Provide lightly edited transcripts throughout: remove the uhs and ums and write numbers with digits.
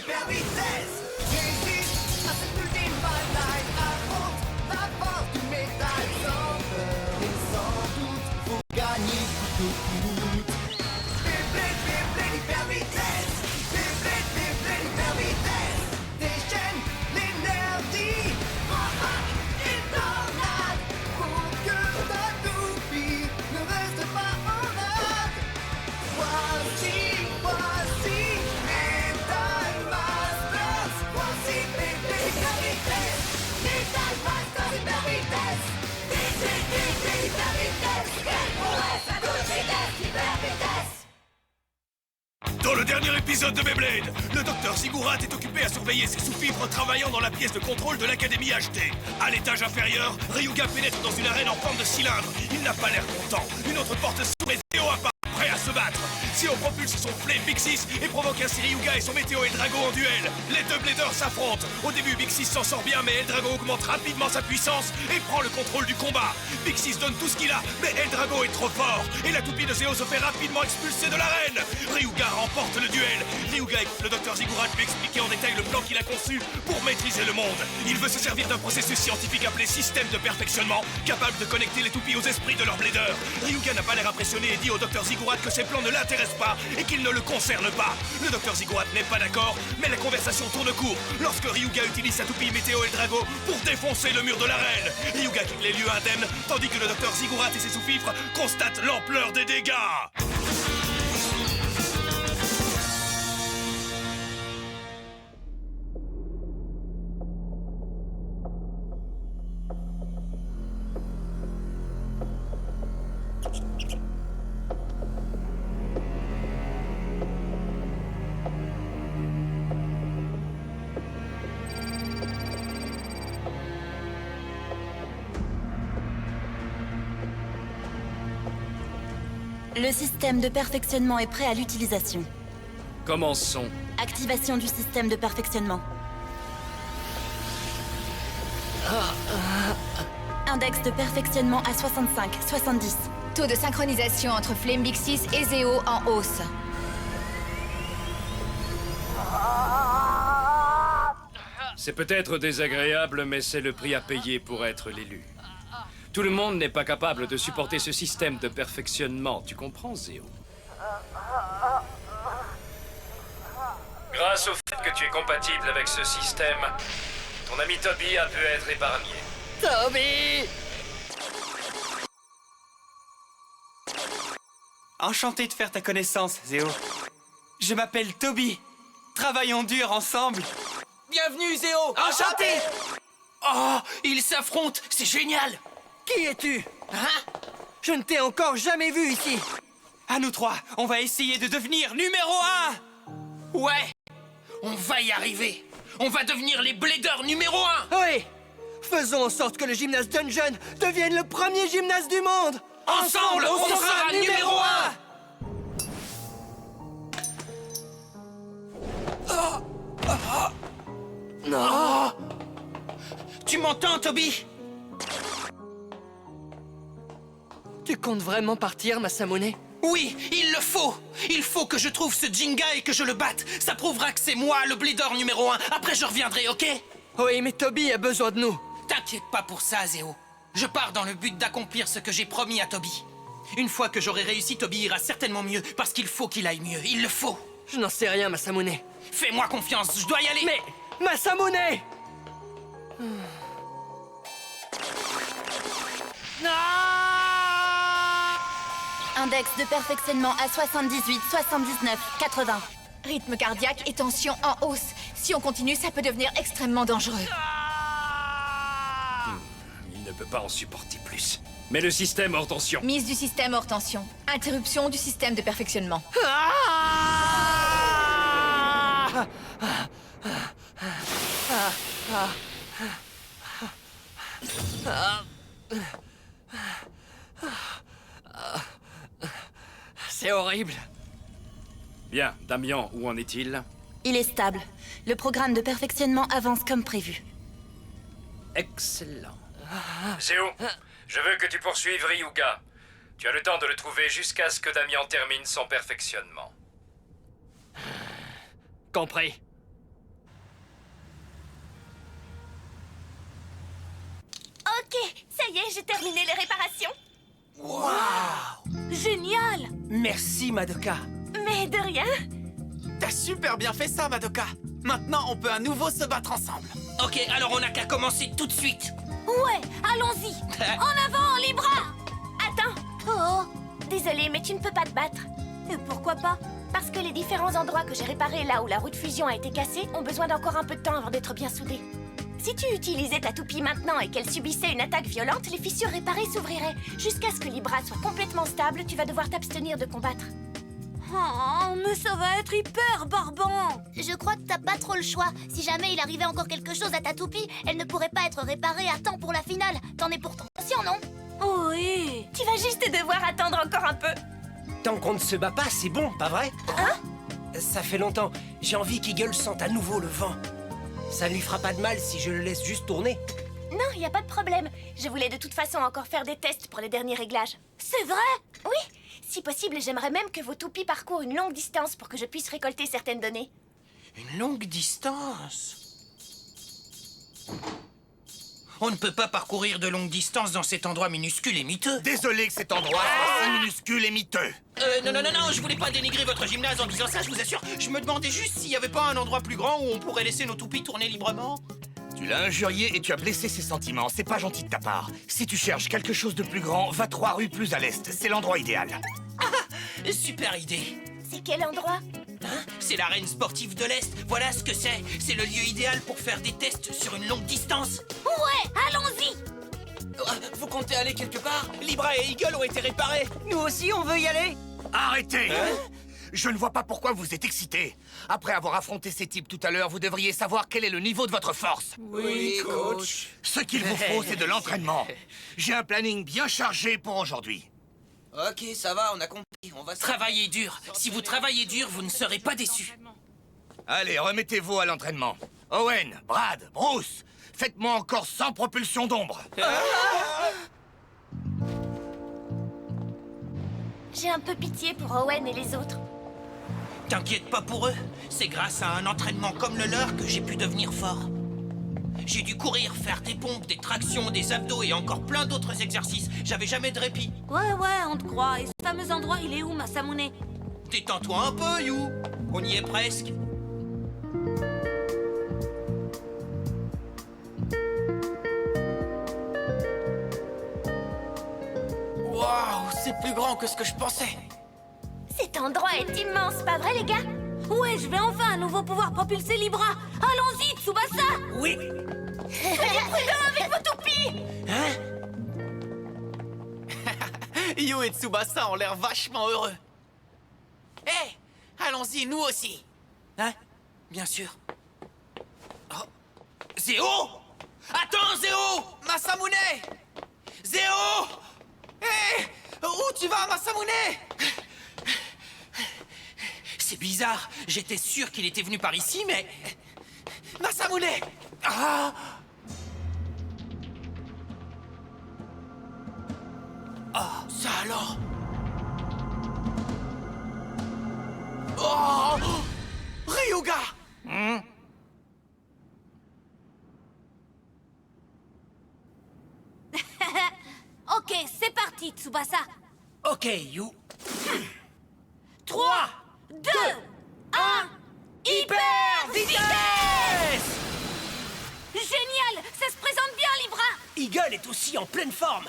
super vitesse. Résiste à cette ultime bataille, affronte la force du métal. Sans peur et sans doute, faut gagner coûte que coûte. Beyblade, hyper vitesse. Beyblade, hyper vitesse. Déchaîne l'énergie. Une tornade pour que ta toupie ne reste pas en rade. Voici Metal Masters. Voici Beyblade hyper vitesse. Metal Masters hyper vitesse. Beyblade hyper vitesse. Quelle prouesse à toute vitesse hyper vitesse. Dans le dernier épisode de Beyblade, le docteur Ziggurat est occupé à surveiller ses sous-fifres travaillant dans la pièce de contrôle de l'Académie HD. À l'étage inférieur, Ryuga pénètre dans une arène en forme de cylindre. Il n'a pas l'air content. Une autre porte s'ouvre et Zeo apparaît, prêt à se battre. Zeo propulse son Flame Big 6 et provoque ainsi Ryuga et son Météo Eldrago en duel. Les deux bladers s'affrontent. Au début, Big 6 s'en sort bien, mais Eldrago augmente rapidement sa puissance et prend le contrôle du combat. Big 6 donne tout ce qu'il a, mais Eldrago est trop fort. Et la toupie de Zeo se fait rapidement expulser de l'arène. Ryuga remporte le duel. Ryuga écoute le docteur Ziggurat lui expliquer en détail le plan qu'il a conçu pour maîtriser le monde. Il veut se servir d'un processus scientifique appelé système de perfectionnement, capable de connecter les toupies aux esprits de leurs bladers. Ryuga n'a pas l'air impressionné et dit au docteur Ziggurat que ses plans ne l'intéressent pas et qu'il ne le concerne pas. Le docteur Ziggurat n'est pas d'accord, mais la conversation tourne court lorsque Ryuga utilise sa toupie Météo Eldrago pour défoncer le mur de l'arène. Ryuga quitte les lieux indemnes, tandis que le docteur Ziggurat et ses sous-fifres constatent l'ampleur des dégâts. Le système de perfectionnement est prêt à l'utilisation. Commençons. Activation du système de perfectionnement. Index de perfectionnement à 65, 70. Taux de synchronisation entre Flame Big 6 et Zeo en hausse. C'est peut-être désagréable, mais c'est le prix à payer pour être l'élu. Tout le monde n'est pas capable de supporter ce système de perfectionnement, tu comprends, Zeo? Grâce au fait que tu es compatible avec ce système, ton ami Toby a pu être épargné. Toby! Enchanté de faire ta connaissance, Zeo. Je m'appelle Toby. Travaillons dur ensemble. Bienvenue, Zeo. Enchanté! Oh, ils s'affrontent, c'est génial! Qui es-tu? Hein? Je ne t'ai encore jamais vu ici. À nous trois, on va essayer de devenir numéro 1. Ouais, on va y arriver. On va devenir les bladers numéro 1. Oui, faisons en sorte que le gymnase Dungeon devienne le premier gymnase du monde. Ensemble, on sera numéro 1. Non. Tu m'entends, Toby? Tu comptes vraiment partir, Masamune? Oui, il le faut. Il faut que je trouve ce Jinga et que je le batte. Ça prouvera que c'est moi, le blader numéro 1. Après, je reviendrai, ok? Oui, mais Toby a besoin de nous. T'inquiète pas pour ça, Zeo. Je pars dans le but d'accomplir ce que j'ai promis à Toby. Une fois que j'aurai réussi, Toby ira certainement mieux, parce qu'il faut qu'il aille mieux. Il le faut. Je n'en sais rien, Masamune. Fais-moi confiance, je dois y aller. Mais... Masamune! Index de perfectionnement à 78, 79, 80. Rythme cardiaque et tension en hausse. Si on continue, ça peut devenir extrêmement dangereux. Il ne peut pas en supporter plus. Mais le système hors tension. Mise du système hors tension. Interruption du système de perfectionnement. C'est horrible. Bien, Damien, où en est-il? Il est stable. Le programme de perfectionnement avance comme prévu. Excellent. Zéo, je veux que tu poursuives Ryuga. Tu as le temps de le trouver jusqu'à ce que Damien termine son perfectionnement. Compris. j'ai terminé les réparations. Waouh! Génial! Merci, Madoka. Mais de rien. T'as super bien fait ça, Madoka. Maintenant, on peut à nouveau se battre ensemble. Ok, alors on n'a qu'à commencer tout de suite. Ouais, allons-y! En avant, Libra! Attends. Oh, désolée, mais tu ne peux pas te battre. Pourquoi pas? Parce que les différents endroits que j'ai réparés là où la roue de fusion a été cassée ont besoin d'encore un peu de temps avant d'être bien soudés. Si tu utilisais ta toupie maintenant et qu'elle subissait une attaque violente, les fissures réparées s'ouvriraient. Jusqu'à ce que Libra soit complètement stable, tu vas devoir t'abstenir de combattre. Oh, mais ça va être hyper barbant! Je crois que t'as pas trop le choix. Si jamais il arrivait encore quelque chose à ta toupie, elle ne pourrait pas être réparée à temps pour la finale. T'en es pourtant conscient, non? Oui! Tu vas juste devoir attendre encore un peu. Tant qu'on ne se bat pas, c'est bon, pas vrai? Hein? Ça fait longtemps. J'ai envie qu'Eagle sente à nouveau le vent. Ça ne lui fera pas de mal si je le laisse juste tourner. Non, il n'y a pas de problème. Je voulais de toute façon encore faire des tests pour les derniers réglages. C'est vrai? Oui, si possible, j'aimerais même que vos toupies parcourent une longue distance pour que je puisse récolter certaines données. Une longue distance. On ne peut pas parcourir de longues distances dans cet endroit minuscule et miteux. Désolé que cet endroit soit si minuscule et miteux. Non, je voulais pas dénigrer votre gymnase en disant ça, je vous assure. Je me demandais juste s'il y avait pas un endroit plus grand où on pourrait laisser nos toupies tourner librement. Tu l'as injurié et tu as blessé ses sentiments. C'est pas gentil de ta part. Si tu cherches quelque chose de plus grand, va 3 rues plus à l'est. C'est l'endroit idéal. Super idée. C'est quel endroit? Hein? C'est l'arène sportive de l'Est. Voilà ce que c'est. C'est le lieu idéal pour faire des tests sur une longue distance. Ouais, allons-y! Vous comptez aller quelque part? Libra et Eagle ont été réparés. Nous aussi, on veut y aller. Arrêtez! Je ne vois pas pourquoi vous êtes excité. Après avoir affronté ces types tout à l'heure, vous devriez savoir quel est le niveau de votre force. Oui, coach. Ce qu'il vous faut, c'est de l'entraînement. J'ai un planning bien chargé pour aujourd'hui. Ok, ça va, on a compris. On va travailler dur. Si vous travaillez dur, vous ne serez pas déçus. Allez, remettez-vous à l'entraînement. Owen, Brad, Bruce, faites-moi encore 100 propulsions d'ombre. J'ai un peu pitié pour Owen et les autres. T'inquiète pas pour eux. C'est grâce à un entraînement comme le leur que j'ai pu devenir fort. J'ai dû courir, faire des pompes, des tractions, des abdos et encore plein d'autres exercices. J'avais jamais de répit. Ouais, on te croit. Et ce fameux endroit, il est où, Masamune? Détends-toi un peu, You. On y est presque. Waouh, c'est plus grand que ce que je pensais. Cet endroit est immense, pas vrai, les gars? Ouais, je vais enfin à nouveau pouvoir propulser Libra. Allons-y, Tsubasa! Oui. Soyez prudents avec vos toupies! You et Tsubasa ont l'air vachement heureux. Hé, allons-y, nous aussi. Hein? Bien sûr. Oh. Zéo! Attends, Zéo! Masamune! Zéo! Hé! Où tu vas, Masamune? C'est bizarre. J'étais sûr qu'il était venu par ici, mais... Masamune! Ah! Oh, ça alors? Oh! Ryuga! Ok, c'est parti, Tsubasa. Ok, You. 3, 2, 1, hyper vitesse! Génial! Ça se présente bien, Libra! Eagle est aussi en pleine forme.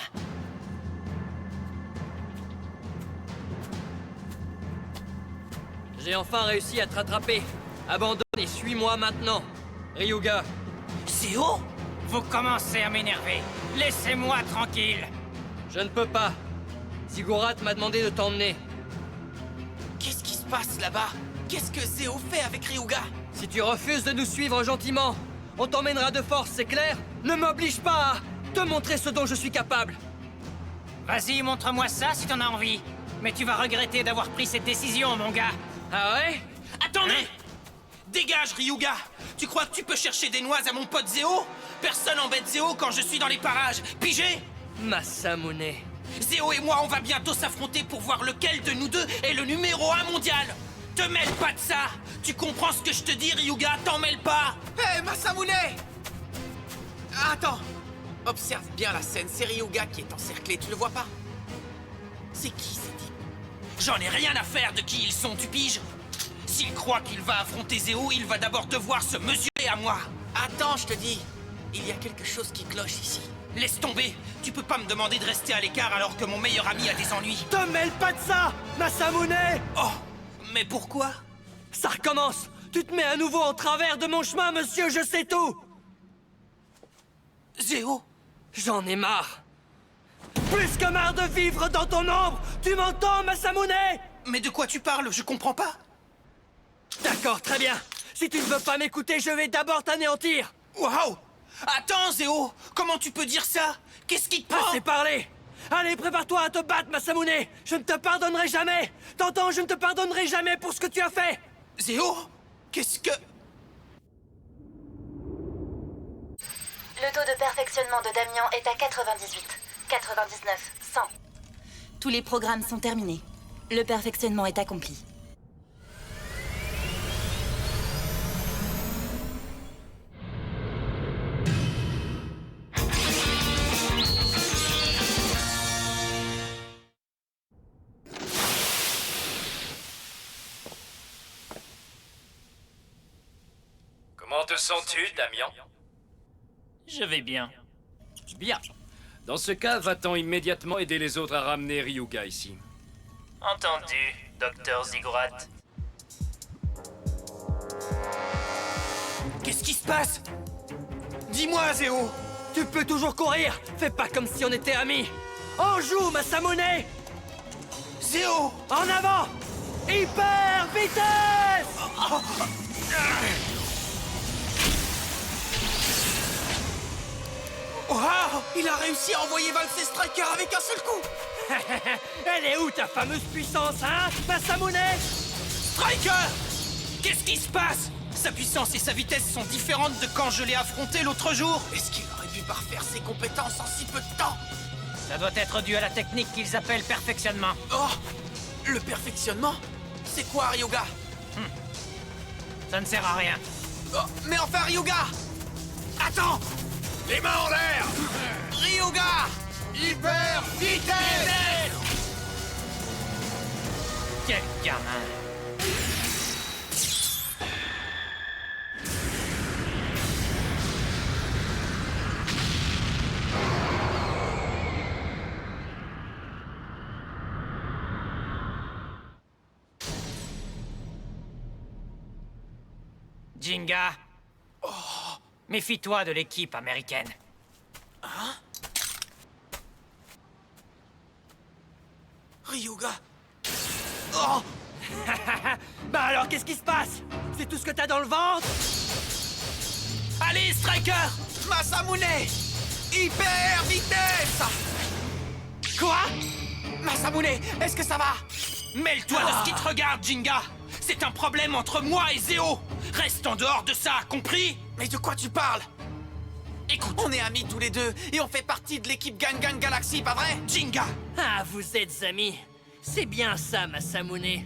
J'ai enfin réussi à te rattraper. Abandonne et suis-moi maintenant. Ryuga. Zéo? Vous commencez à m'énerver. Laissez-moi tranquille. Je ne peux pas. Ziggurat m'a demandé de t'emmener. Qu'est-ce qui se passe là-bas? Qu'est-ce que Zéo fait avec Ryuga? Si tu refuses de nous suivre gentiment, on t'emmènera de force, c'est clair? Ne m'oblige pas à te montrer ce dont je suis capable. Vas-y, montre-moi ça si t'en as envie. Mais tu vas regretter d'avoir pris cette décision, mon gars. Ah ouais? Attendez! Dégage, Ryuga! Tu crois que tu peux chercher des noises à mon pote Zéo? Personne embête Zéo quand je suis dans les parages. Pigé? Masamune. Zéo et moi, on va bientôt s'affronter pour voir lequel de nous deux est le numéro 1 mondial. Te mêle pas de ça. Tu comprends ce que je te dis, Ryuga? T'en mêle pas. Hé, Masamune! Attends. Observe bien la scène, c'est Ryuga qui est encerclé, tu le vois pas? C'est qui ces types? J'en ai rien à faire de qui ils sont, tu piges? S'il croit qu'il va affronter Zéo, il va d'abord devoir se mesurer à moi. Attends, je te dis, il y a quelque chose qui cloche ici. Laisse tomber, tu peux pas me demander de rester à l'écart alors que mon meilleur ami a des ennuis. Te mêle pas de ça, Masamune! Oh, mais pourquoi? Ça recommence! Tu te mets à nouveau en travers de mon chemin, monsieur, je sais tout! Zéo? J'en ai marre! Plus que marre de vivre dans ton ombre! Tu m'entends, Masamune? Mais de quoi tu parles? Je comprends pas. D'accord, très bien. Si tu ne veux pas m'écouter, je vais d'abord t'anéantir. Waouh! Attends, Zéo! Comment tu peux dire ça? Qu'est-ce qui te prend? Assez parlé! Allez, prépare-toi à te battre, Masamune! Je ne te pardonnerai jamais! T'entends, je ne te pardonnerai jamais pour ce que tu as fait! Zéo? Qu'est-ce que... Le taux de perfectionnement de Damian est à 98, 99, 100. Tous les programmes sont terminés. Le perfectionnement est accompli. Comment te sens-tu, Damian? Je vais bien. Bien. Dans ce cas, va-t'en immédiatement aider les autres à ramener Ryuga ici. Entendu, Docteur Ziggurat. Qu'est-ce qui se passe? Dis-moi, Zéo! Tu peux toujours courir! Fais pas comme si on était amis! En joue, Masamune! Zéo! En avant! Hyper vitesse! Wow! Il a réussi à envoyer valser Striker avec un seul coup! Elle est où ta fameuse puissance, hein, Masamune? Striker! Qu'est-ce qui se passe? Sa puissance et sa vitesse sont différentes de quand je l'ai affronté l'autre jour. Est-ce qu'il aurait pu parfaire ses compétences en si peu de temps? Ça doit être dû à la technique qu'ils appellent perfectionnement. Oh! Le perfectionnement? C'est quoi, Ryuga? Ça ne sert à rien. Oh, mais enfin, Ryuga! Attends! Les mains en l'air! Ryuga! Hyper vitesse! Quel gamin! Jinga! Méfie-toi de l'équipe américaine. Hein? Ryuga! Oh! Bah alors, qu'est-ce qui se passe? C'est tout ce que t'as dans le ventre? Allez, Striker! Masamune! Hyper vitesse! Quoi? Masamune, est-ce que ça va? Mêle-toi de ce qui te regarde, Jinga! C'est un problème entre moi et Zéo! Reste en dehors de ça, compris? Mais de quoi tu parles? Écoute, on est amis tous les deux et on fait partie de l'équipe Gangan Galaxy, pas vrai? Jinga! Ah, vous êtes amis. C'est bien ça, Masamune.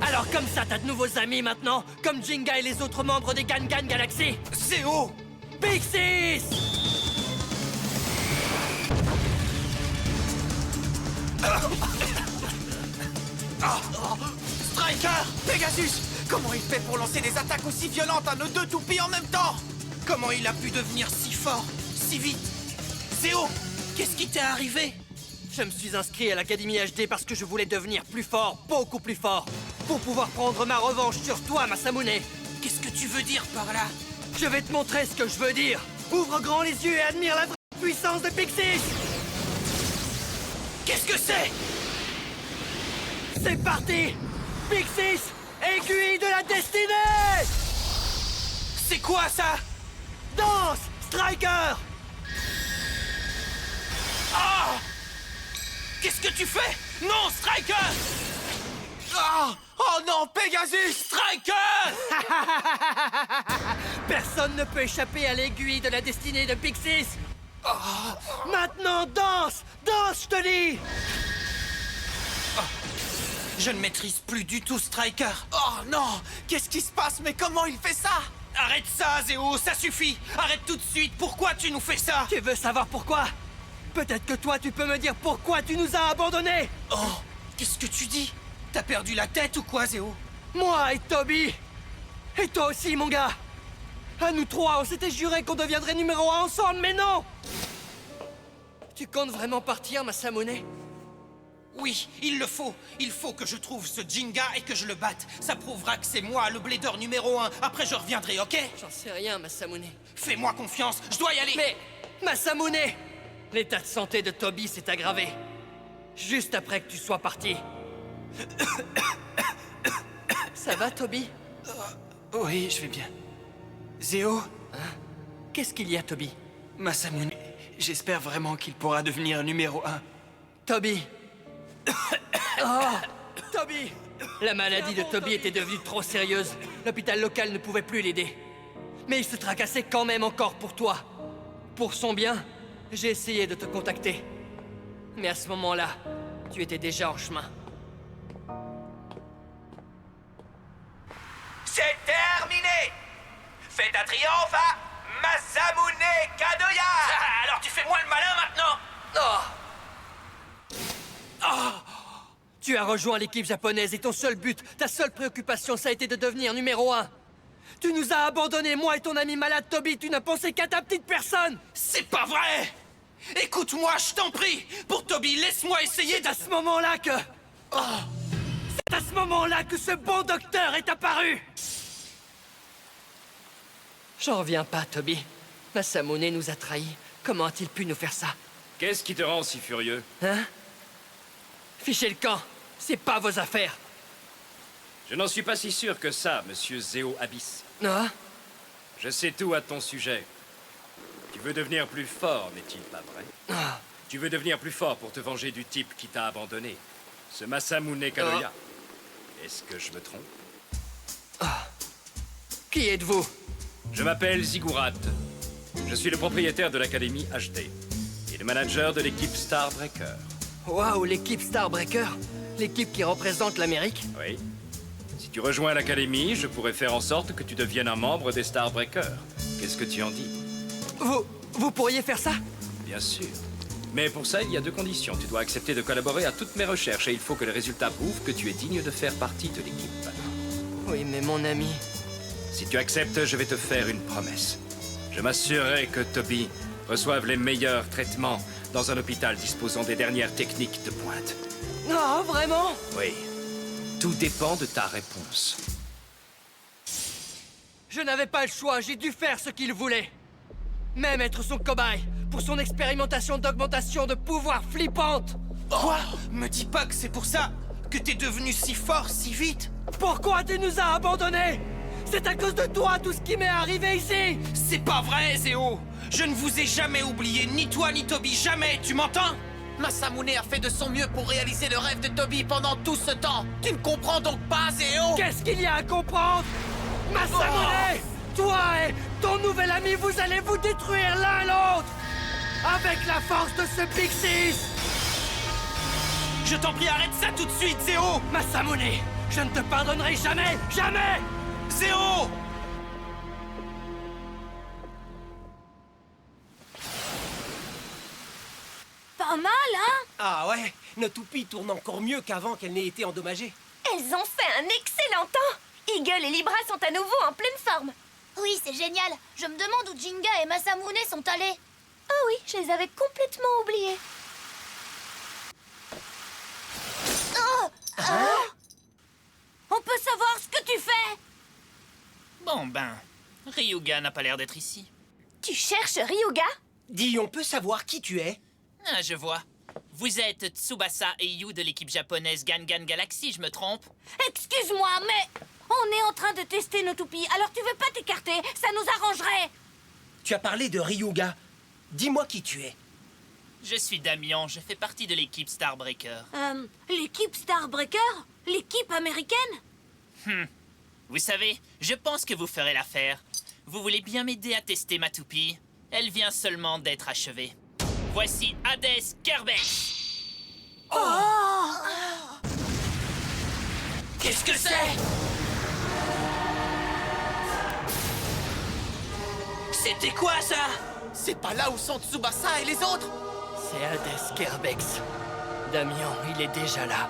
Alors comme ça, t'as de nouveaux amis maintenant? Comme Jinga et les autres membres des Gangan Galaxy? Zéo! Pixies! Striker! Pegasus! Comment il fait pour lancer des attaques aussi violentes à nos deux toupies en même temps? Comment il a pu devenir si fort, si vite? Zéo! Qu'est-ce qui t'est arrivé? Je me suis inscrit à l'Académie HD parce que je voulais devenir plus fort, beaucoup plus fort, pour pouvoir prendre ma revanche sur toi, Masamune. Qu'est-ce que tu veux dire par là? Je vais te montrer ce que je veux dire. Ouvre grand les yeux et admire la vraie puissance de Pixies. Qu'est-ce que c'est? C'est parti! Pixies, aiguille de la destinée! C'est quoi ça? Danse, Striker! Ah! Qu'est-ce que tu fais? Non, Striker! Ah! Oh non, Pegasus! Striker! Personne ne peut échapper à l'aiguille de la destinée de Pixies! Maintenant, danse! Danse, je te dis! Je ne maîtrise plus du tout Striker. Oh non! Qu'est-ce qui se passe? Mais comment il fait ça? Arrête ça, Zéo, ça suffit. Arrête tout de suite, pourquoi tu nous fais ça? Tu veux savoir pourquoi? Peut-être que toi, tu peux me dire pourquoi tu nous as abandonnés. Oh, qu'est-ce que tu dis? T'as perdu la tête ou quoi, Zéo? Moi et Toby. Et toi aussi, mon gars. À nous trois, on s'était juré qu'on deviendrait numéro 1 ensemble, mais non. Tu comptes vraiment partir, Masamune? Oui, il le faut. Il faut que je trouve ce Jinga et que je le batte. Ça prouvera que c'est moi, le blader numéro 1. Après, je reviendrai, ok? J'en sais rien, Masamune. Fais-moi confiance, je dois y aller. Mais, Masamune, l'état de santé de Toby s'est aggravé. Juste après que tu sois parti. Ça va, Toby? Oui, je vais bien. Zéo? Hein? Qu'est-ce qu'il y a, Toby? Masamune, j'espère vraiment qu'il pourra devenir numéro 1. Toby. Oh, Toby! La maladie de Toby était devenue trop sérieuse. L'hôpital local ne pouvait plus l'aider. Mais il se tracassait quand même encore pour toi. Pour son bien, j'ai essayé de te contacter. Mais à ce moment-là, tu étais déjà en chemin. C'est terminé! Fais un triomphe à Masamune Kadoya! Alors tu fais moins le malin maintenant? Tu as rejoint l'équipe japonaise et ton seul but, ta seule préoccupation, ça a été de devenir numéro 1. Tu nous as abandonnés, moi et ton ami malade Toby, tu n'as pensé qu'à ta petite personne! C'est pas vrai! Écoute-moi, je t'en prie! Pour Toby, laisse-moi essayer C'est à ce moment-là que... C'est à ce moment-là que ce bon docteur est apparu! J'en reviens pas, Toby. Masamune nous a trahis. Comment a-t-il pu nous faire ça? Qu'est-ce qui te rend si furieux? Hein? Fichez le camp. C'est pas vos affaires. Je n'en suis pas si sûr que ça, monsieur Zéo Abyss. Ah? Je sais tout à ton sujet. Tu veux devenir plus fort, n'est-il pas vrai? Ah. Tu veux devenir plus fort pour te venger du type qui t'a abandonné. Ce Masamune Kadoya. Est-ce que je me trompe? Qui êtes-vous? Je m'appelle Ziggurat. Je suis le propriétaire de l'Académie HD et le manager de l'équipe Starbreaker. Waouh, l'équipe Starbreaker? L'équipe qui représente l'Amérique? Oui. Si tu rejoins l'Académie, je pourrais faire en sorte que tu deviennes un membre des Starbreakers. Qu'est-ce que tu en dis? Vous pourriez faire ça? Bien sûr. Mais pour ça, il y a deux conditions. Tu dois accepter de collaborer à toutes mes recherches et il faut que les résultats prouvent que tu es digne de faire partie de l'équipe. Oui, mais mon ami... Si tu acceptes, je vais te faire une promesse. Je m'assurerai que Toby reçoive les meilleurs traitements dans un hôpital disposant des dernières techniques de pointe. Non, vraiment? Oui. Tout dépend de ta réponse. Je n'avais pas le choix, j'ai dû faire ce qu'il voulait. Même être son cobaye pour son expérimentation d'augmentation de pouvoir flippante. Quoi? Me dis pas que c'est pour ça que t'es devenu si fort si vite. Pourquoi tu nous as abandonnés? C'est à cause de toi tout ce qui m'est arrivé ici. C'est pas vrai, Zéo. Je ne vous ai jamais oublié, ni toi ni Toby, jamais, tu m'entends? Masamune a fait de son mieux pour réaliser le rêve de Toby pendant tout ce temps. Tu ne comprends donc pas, Zéo? Qu'est-ce qu'il y a à comprendre? Masamune! Toi et ton nouvel ami, vous allez vous détruire l'un l'autre! Avec la force de ce Big Six! Je t'en prie, arrête ça tout de suite, Zéo! Masamune, je ne te pardonnerai jamais! Jamais! Zéo! Pas mal, hein? Ah ouais, notre toupie tourne encore mieux qu'avant qu'elle n'ait été endommagée. Elles ont fait un excellent temps. Eagle et Libra sont à nouveau en pleine forme. Oui, c'est génial. Je me demande où Jinga et Masamune sont allés. Ah oui, je les avais complètement oubliés. On peut savoir ce que tu fais? Bon ben, Ryuga n'a pas l'air d'être ici. Tu cherches Ryuga? Dis, on peut savoir qui tu es? Ah, je vois. Vous êtes Tsubasa et Yu de l'équipe japonaise Gangan Galaxy, je me trompe? Excuse-moi, mais on est en train de tester nos toupies, alors tu veux pas t'écarter? Ça nous arrangerait. Tu as parlé de Ryuga. Dis-moi qui tu es. Je suis Damian, je fais partie de l'équipe Starbreaker. L'équipe Starbreaker? L'équipe américaine? Vous savez, je pense que vous ferez l'affaire. Vous voulez bien m'aider à tester ma toupie? Elle vient seulement d'être achevée. Voici Hades Kerbex. Qu'est-ce que c'est? C'était quoi, ça? C'est pas là où sont Tsubasa et les autres? C'est Hades Kerbex. Damien, il est déjà là.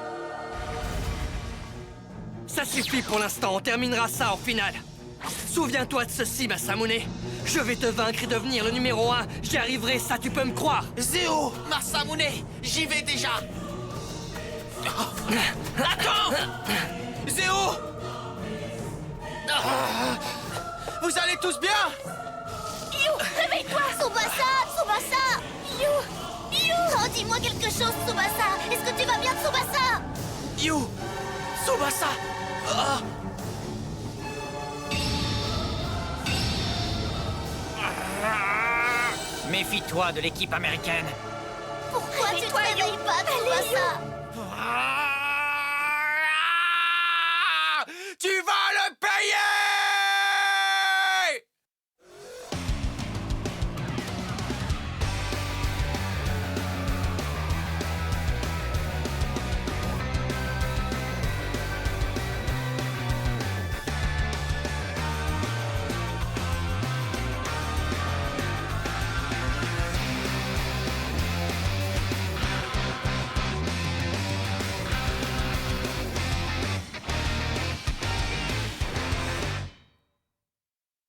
Ça suffit pour l'instant, on terminera ça en finale. Souviens-toi de ceci, Masamune. Je vais te vaincre et devenir le numéro 1. J'y arriverai, ça tu peux me croire. Zéo, Masamune, j'y vais déjà. Attends! Zéo! Vous allez tous bien? You, réveille-toi! Tsubasa! Tsubasa! You! Oh, dis-moi quelque chose, Tsubasa! Est-ce que tu vas bien, Tsubasa? You, Tsubasa. Ah. Méfie-toi de l'équipe américaine. Pourquoi tu te réveilles pas, Tsubasa?